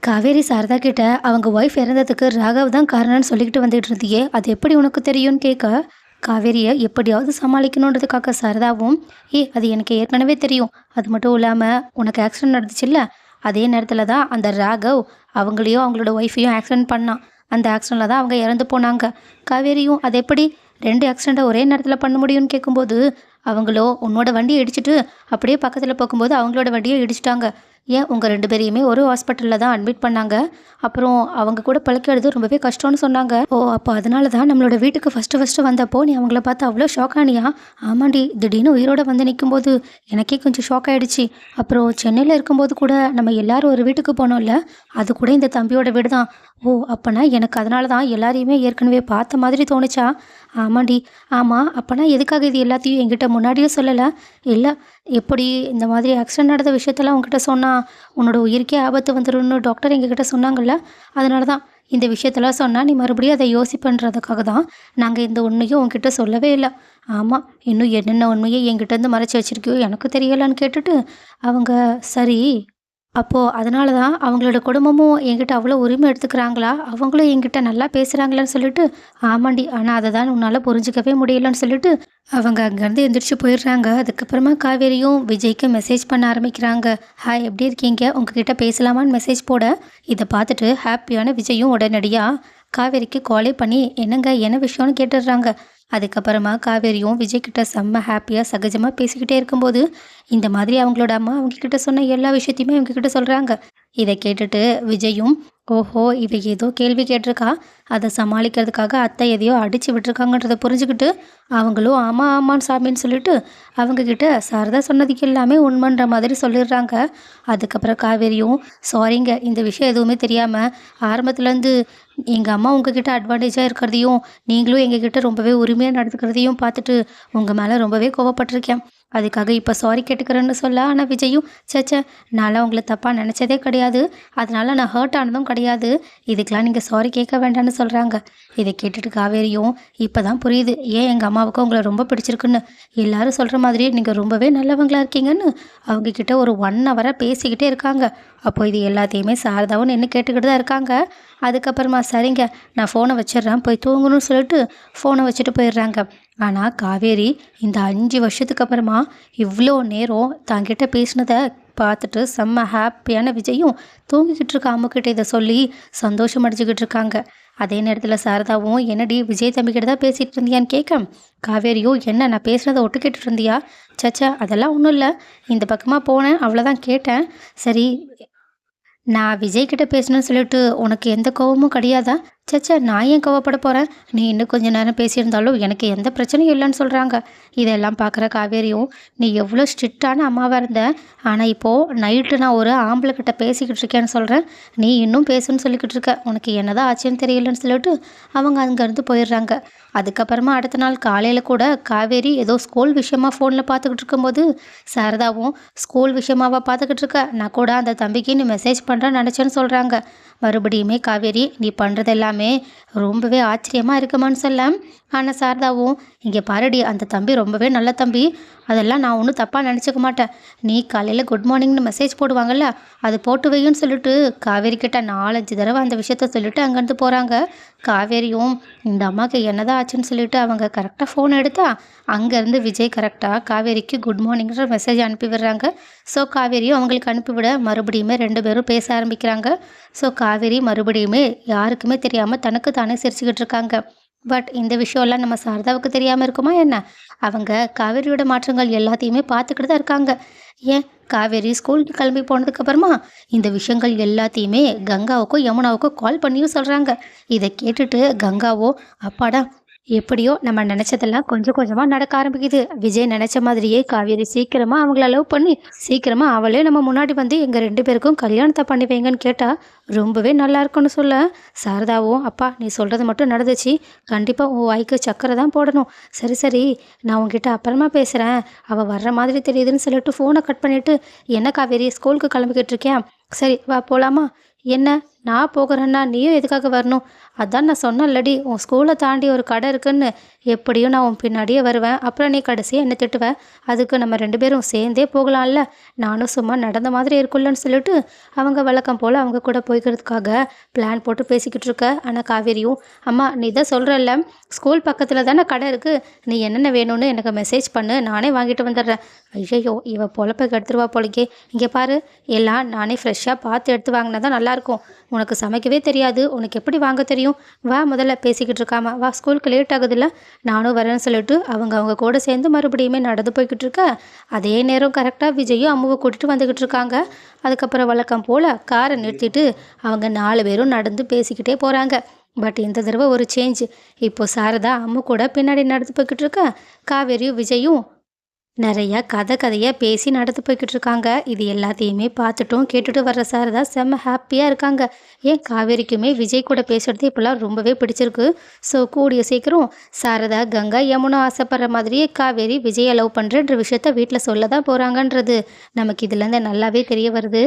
காவேரி சாரதா கிட்ட அவங்க ஒய்ஃப் இறந்ததுக்கு ராகவ் தான் காரணம்னு சொல்லிக்கிட்டு வந்துட்டு இருந்தியே, அது எப்படி உனக்கு தெரியும்னு கேட்க, காவேரியை எப்படியாவது சமாளிக்கணுன்றதுக்காக சாரதாவும், அது எனக்கு ஏற்கனவே தெரியும். அது மட்டும் இல்லாமல் உனக்கு ஆக்சிடென்ட் நடந்துச்சுல்ல, அதே நேரத்தில் தான் அந்த ராகவ் அவங்களையும் அவங்களோட ஒய்ஃபையும் ஆக்சிடென்ட் பண்ணான். அந்த ஆக்சிடெண்ட்டில் தான் அவங்க இறந்து போனாங்க. காவேரியும் அது எப்படி ரெண்டு ஆக்சிடெண்ட்டை ஒரே நேரத்தில் பண்ண முடியும்னு கேட்கும்போது, அவங்களோ உன்னோட வண்டியை இடிச்சிட்டு அப்படியே பக்கத்தில் போகும்போது அவங்களோட வண்டியை இடிச்சிட்டாங்க. ஏன் உங்கள் ரெண்டு பேரையுமே ஒரு ஹாஸ்பிட்டலில் தான் அட்மிட் பண்ணாங்க. அப்புறம் அவங்க கூட பழக்கிறது ரொம்பவே கஷ்டம்னு சொன்னாங்க. ஓ, அப்போ அதனால தான் நம்மளோட வீட்டுக்கு ஃபஸ்ட்டு வந்தப்போ நீ அவங்கள பார்த்து அவ்வளோ ஷாக் ஆனியா? ஆமாண்டி, திடீர்னு உயிரோட வந்து நிற்கும்போது எனக்கே கொஞ்சம் ஷாக் ஆகிடுச்சு. அப்புறம் சென்னையில் இருக்கும்போது கூட நம்ம எல்லாரும் ஒரு வீட்டுக்கு போனோம்ல, அது கூட இந்த தம்பியோட வீடு தான். ஓ, அப்போனா எனக்கு அதனால தான் எல்லாரையுமே ஏற்கனவே பார்த்த மாதிரி தோணுச்சா? ஆமாண்டி. ஆமாம், அப்போனா எதுக்காக இது எல்லாத்தையும் என்கிட்ட முன்னாடியே சொல்லலை? இல்லை, எப்படி இந்த மாதிரி ஆக்சிடென்ட் நடந்த விஷயத்தெல்லாம் உங்ககிட்ட சொன்னா உன்னோட உயிருக்கே ஆபத்து வந்துடும்னு டாக்டர் எங்ககிட்ட சொன்னாங்கல்ல. அதனால தான் இந்த விஷயத்தெல்லாம் சொன்னால் நீ மறுபடியும் அதை யோசிப்பன்றதுக்காக தான் நாங்கள் இந்த உண்மையும் உங்ககிட்ட சொல்லவே இல்லை. ஆமாம், இன்னும் என்னென்ன உண்மையை என்கிட்டேருந்து மறைச்சி வச்சிருக்கியோ எனக்கு தெரியலான்னு கேட்டுட்டு அவங்க, சரி, அப்போது அதனால தான் அவங்களோட குடும்பமும் என்கிட்ட அவ்வளோ உரிமை எடுத்துக்கிறாங்களா, அவங்களும் என்கிட்ட நல்லா பேசுகிறாங்களான்னு சொல்லிட்டு, ஆமாண்டி, ஆனால் அதை தான் உன்னால் புரிஞ்சிக்கவே முடியலன்னு சொல்லிட்டு அவங்க அங்கேருந்து எந்திரிச்சு போயிடுறாங்க. அதுக்கப்புறமா காவேரியும் விஜய்க்கு மெசேஜ் பண்ண ஆரம்பிக்கிறாங்க. ஹாய், எப்படி இருக்கீங்க, உங்ககிட்ட பேசலாமான்னு மெசேஜ் போட, இதை பார்த்துட்டு ஹாப்பியான விஜயும் உடனடியாக காவேரிக்கு காலே பண்ணி என்னங்க என்ன விஷயம்னு கேட்டுடுறாங்க. அதுக்கப்புறமா காவேரியும் விஜய்கிட்ட செம்ம ஹாப்பியாக சகஜமாக பேசிக்கிட்டே இருக்கும்போது, இந்த மாதிரி அவங்களோட அம்மா அவங்கக்கிட்ட சொன்ன எல்லா விஷயத்தையுமே அவங்கக்கிட்ட சொல்கிறாங்க. இதை கேட்டுட்டு விஜயும், ஓஹோ, இவ ஏதோ கேள்வி கேட்டிருக்கா, அதை சமாளிக்கிறதுக்காக அத்தை எதையோ அடித்து விட்டுருக்காங்கன்றதை புரிஞ்சுக்கிட்டு அவங்களும் ஆமாம் ஆமான்னு சாமின்னு சொல்லிட்டு அவங்கக்கிட்ட சாரதா சொன்னதுக்கு எல்லாமே உண்மைன்ற மாதிரி சொல்லிடுறாங்க. அதுக்கப்புறம் காவேரியும், சாரிங்க, இந்த விஷயம் எதுவுமே தெரியாமல் ஆரம்பத்துலேருந்து எங்கள் அம்மா உங்ககிட்ட அட்வான்டேஜாக இருக்கிறதையும் நீங்களும் எங்ககிட்ட ரொம்பவே உரிமையாக நடந்துக்கிறதையும் பார்த்துட்டு உங்கள் மேலே ரொம்பவே கோவப்பட்டிருக்கேன். அதுக்காக இப்போ சாரி கேட்டுக்கிறேன்னு சொல்ல, ஆனால் விஜயும், சேச்சே, நான்லாம் உங்களை தப்பாக நினச்சதே கிடையாது, அதனால நான் ஹர்ட் ஆனதும் கிடையாது, இதுக்கெலாம் நீங்கள் சாரி கேட்க வேண்டாம்னு சொல்கிறாங்க. இதை கேட்டுட்டு காவேரியும், இப்போ தான் புரியுது ஏன் எங்கள் அம்மாவுக்கு உங்களை ரொம்ப பிடிச்சிருக்குன்னு. எல்லாரும் சொல்கிற மாதிரியே நீங்கள் ரொம்பவே நல்லவங்களா இருக்கீங்கன்னு அவங்கக்கிட்ட ஒரு 1 ஹவராக பேசிக்கிட்டே இருக்காங்க. அப்போ இது எல்லாத்தையுமே சாரதாவும் நின்று கேட்டுக்கிட்டு தான் இருக்காங்க. அதுக்கப்புறமா, சரிங்க, நான் ஃபோனை வச்சிடுறேன், போய் தூங்கணும்னு சொல்லிட்டு ஃபோனை வச்சுட்டு போயிடுறாங்க. ஆனால் காவேரி இந்த 5 வருஷத்துக்கு அப்புறமா இவ்வளோ நேரம் தாங்கிட்ட பேசினதை பார்த்துட்டு செம்ம ஹாப்பியான விஜயும் தூங்கிக்கிட்டு இருக்க அம்முக்கிட்ட இதை சொல்லி சந்தோஷம் அடிச்சுக்கிட்டு இருக்காங்க. அதே நேரத்தில் சாரதாவும், என்னடி விஜய் தம்பிக்கிட்ட தான் பேசிகிட்டு இருந்தியான்னு கேட்க, காவேரியும், என்ன நான் பேசுனதை ஒட்டு கேட்டுட்டு இருந்தியா? சச்சா, அதெல்லாம் ஒன்றும் இல்லை, இந்த பக்கமாக போனேன், அவ்வளோதான் கேட்டேன். சரி, நான் விஜய்கிட்ட பேசணும்னு சொல்லிட்டு உனக்கு எந்த கோவமும் கிடையாதா? சச்சா, நான் ஏன் கோவப்பட போகிறேன்? நீ இன்னும் கொஞ்ச நேரம் பேசியிருந்தாலும் எனக்கு எந்த பிரச்சனையும் இல்லைன்னு சொல்கிறாங்க. இதெல்லாம் பார்க்குற காவேரியும், நீ எவ்வளோ ஸ்ட்ரிக்டான அம்மாவாக இருந்த, ஆனால் இப்போது நைட்டு நான் ஒரு ஆம்பளை கிட்ட பேசிக்கிட்டு இருக்கேன்னு சொல்கிறேன், நீ இன்னும் பேசுன்னு சொல்லிக்கிட்டு இருக்க, உனக்கு என்னதான் ஆச்சுன்னு தெரியலன்னு சொல்லிட்டு அவங்க அங்கேருந்து போயிடுறாங்க. அதுக்கப்புறமா அடுத்த நாள் காலையில் கூட காவேரி ஏதோ ஸ்கூல் விஷயமா ஃபோனில் பார்த்துக்கிட்டு இருக்கும்போது சாரதாவும், ஸ்கூல் விஷயமாவா பார்த்துக்கிட்டு இருக்க, நான் கூட அந்த தம்பிக்கு நீ மெசேஜ் பண்ணுறேன்னு நினச்சேன்னு சொல்கிறாங்க. மறுபடியுமே காவேரி, நீ பண்ணுறது எல்லாமே ரொம்பவே ஆச்சரியமாக இருக்குமான்னு சொல்ல, ஆனால் சாரதாவும், இங்கே பாருடி, அந்த தம்பி ரொம்பவே நல்ல தம்பி, அதெல்லாம் நான் ஒன்றும் தப்பாக நினச்சிக்க மாட்டேன். நீ காலையில் குட் மார்னிங்னு மெசேஜ் போடுவாங்கள்ல, அது போட்டு வையுன்னு சொல்லிட்டு காவேரி கிட்ட 4-5 தடவை அந்த விஷயத்த சொல்லிட்டு அங்கேருந்து போகிறாங்க. காவேரியும், இந்த அம்மாவுக்கு என்னதான் ஆச்சுன்னு சொல்லிட்டு அவங்க கரெக்டாக ஃபோன் எடுத்தா அங்கேருந்து விஜய் கரெக்டாக காவேரிக்கு குட் மார்னிங்கிற மெசேஜ் அனுப்பி விடுறாங்க. ஸோ காவேரியும் அவங்களுக்கு அனுப்பிவிட மறுபடியுமே 2 பேரும் பேச ஆரம்பிக்கிறாங்க. ஸோ காவேரி மறுபடியுமே யாருக்குமே தெரியாமல் தனக்கு தானே சிரிச்சுக்கிட்டு இருக்காங்க. பட் இந்த விஷயம்லாம் நம்ம சாரதாவுக்கு தெரியாமல் இருக்குமா என்ன? அவங்க காவேரியோட மாற்றங்கள் எல்லாத்தையுமே பார்த்துக்கிட்டு தான் இருக்காங்க. ஏன், காவேரி ஸ்கூலுக்கு கிளம்பி போனதுக்கப்புறமா இந்த விஷயங்கள் எல்லாத்தையுமே கங்காவுக்கும் யமுனாவுக்கும் கால் பண்ணியும் சொல்கிறாங்க. இதை கேட்டுட்டு கங்காவோ, அப்பாடா, எப்படியோ நம்ம நினச்சதெல்லாம் கொஞ்சம் கொஞ்சமாக நடக்க ஆரம்பிக்குது. விஜய் நினச்ச மாதிரியே காவேரி சீக்கிரமாக அவங்கள லவ் பண்ணி சீக்கிரமாக அவளே நம்ம முன்னாடி வந்து எங்கள் 2 பேருக்கும் கல்யாணத்தை பண்ணி வைங்கன்னு கேட்டால் ரொம்பவே நல்லா இருக்கும்னு சொல்ல, சாரதாவும், அப்பா நீ சொல்கிறது மட்டும் நடந்துச்சு, கண்டிப்பாக உன் வாய்க்கு சக்கரை தான் போடணும். சரி சரி, நான் உங்ககிட்ட அப்புறமா பேசுகிறேன், அவள் வர்ற மாதிரி தெரியுதுன்னு சொல்லிட்டு ஃபோனை கட் பண்ணிவிட்டு, என்ன காவேரி ஸ்கூலுக்கு கிளம்பிக்கிட்டு இருக்கேன், சரி வா போகலாமா, என்ன நான் போகிறேன்னா நீயும் எதுக்காக வரணும்? அதான் நான் சொன்னேன்லடி உன் ஸ்கூலை தாண்டி ஒரு கடை இருக்குன்னு. எப்படியும் நான் உன் பின்னாடியே வருவேன். அப்புறம் நீ கடைசியாக என்ன திட்டுவ. அதுக்கு நம்ம 2 பேரும் சேர்ந்தே போகலாம்ல. நானும் சும்மா நடந்த மாதிரி இருக்குல்லன்னு சொல்லிட்டு அவங்க வழக்கம் போல் அவங்க கூட போய்க்கிறதுக்காக பிளான் போட்டு பேசிக்கிட்டு இருக்க. ஆனால் காவேரியும், அம்மா நீ தான் சொல்கிறல்ல ஸ்கூல் பக்கத்தில் தானே கடை இருக்குது. நீ என்னென்ன வேணும்னு எனக்கு மெசேஜ் பண்ணு, நானே வாங்கிட்டு வந்துடுறேன். ஐயையோ இவ பொழப்ப கெடுத்துருவா போலிக்கே. இங்கே பாரு, எல்லாம் நானே ஃப்ரெஷ்ஷாக பார்த்து எடுத்து வாங்கினா தான் நல்லாயிருக்கும். உனக்கு சமைக்கவே தெரியாது, உனக்கு எப்படி வாங்க தெரியும்? வா முதல்ல பேசிக்கிட்டு இருக்காம வா, ஸ்கூலுக்கு லேட் ஆகுதுல்ல. நானும் வரேன்னு சொல்லிட்டு அவங்க கூட சேர்ந்து மறுபடியுமே நடந்து போய்கிட்டு இருக்க. அதே நேரம் கரெக்டாக விஜயும் அம்முவை கூட்டிகிட்டு வந்துக்கிட்டு இருக்காங்க. அதுக்கப்புறம் வழக்கம் போல் காரை நிறுத்திட்டு அவங்க 4 பேரும் நடந்து பேசிக்கிட்டே போகிறாங்க. பட் இந்த தடவை ஒரு சேஞ்ச். இப்போ சாரதா அம்மு கூட பின்னாடி நடந்து போய்கிட்டு இருக்க. காவேரியும் விஜயும் நிறையா கதையாக பேசி நடந்து போய்கிட்டு இருக்காங்க. இது எல்லாத்தையுமே பார்த்துட்டும் கேட்டுட்டு வர்ற சாரதா செம்ம ஹாப்பியாக இருக்காங்க. ஏன் காவேரிக்குமே விஜய் கூட பேசுகிறது இப்போல்லாம் ரொம்பவே பிடிச்சிருக்கு. ஸோ கூடிய சீக்கிரம் சாரதா கங்கா யமுனா ஆசைப்படுற மாதிரியே காவேரி விஜயை லவ் பண்ணுறன்ற விஷயத்த வீட்டில் சொல்ல தான் போகிறாங்கன்றது நமக்கு இதுலேருந்து நல்லாவே தெரிய வருது.